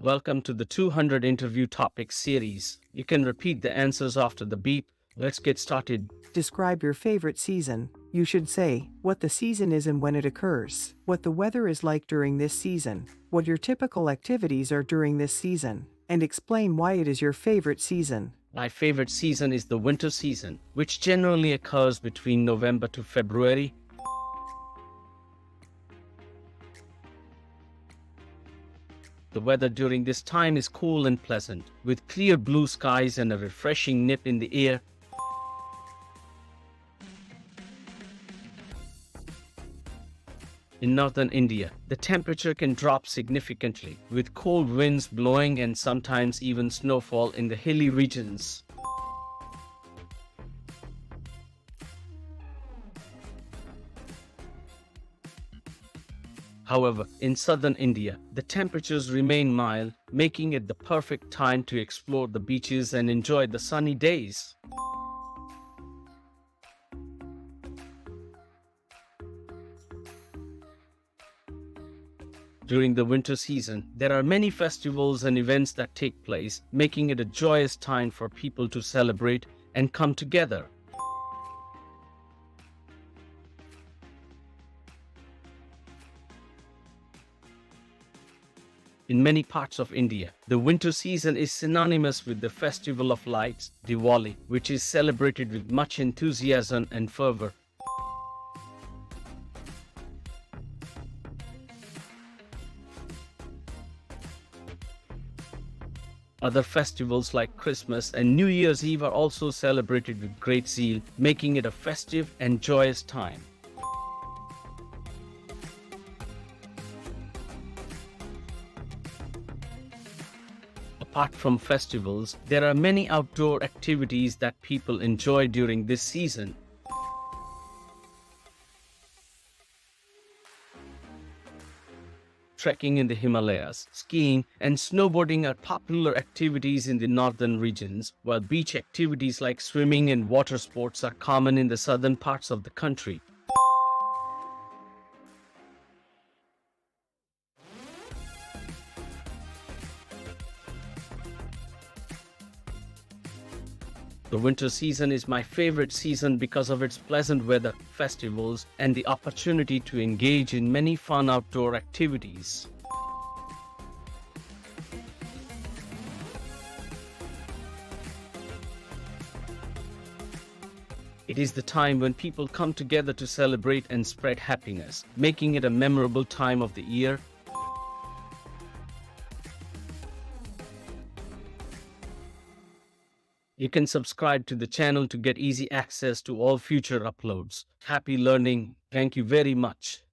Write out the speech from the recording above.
Welcome to the 200 interview topic series. You can repeat the answers after the beep. Let's get started. Describe your favorite season. You should say what the season is and when it occurs, what the weather is like during this season, what your typical activities are during this season, and explain why it is your favorite season. My favorite season is the winter season, which generally occurs between November to February. The weather during this time is cool and pleasant, with clear blue skies and a refreshing nip in the air. In northern India, the temperature can drop significantly, with cold winds blowing and sometimes even snowfall in the hilly regions. However, in southern India, the temperatures remain mild, making it the perfect time to explore the beaches and enjoy the sunny days. During the winter season, there are many festivals and events that take place, making it a joyous time for people to celebrate and come together. In many parts of India, the winter season is synonymous with the festival of lights, Diwali, which is celebrated with much enthusiasm and fervor. Other festivals like Christmas and New Year's Eve are also celebrated with great zeal, making it a festive and joyous time. Apart from festivals, there are many outdoor activities that people enjoy during this season. Trekking in the Himalayas, skiing, and snowboarding are popular activities in the northern regions, while beach activities like swimming and water sports are common in the southern parts of the country. The winter season is my favorite season because of its pleasant weather, festivals, and the opportunity to engage in many fun outdoor activities. It is the time when people come together to celebrate and spread happiness, making it a memorable time of the year. You can subscribe to the channel to get easy access to all future uploads. Happy learning. Thank you very much.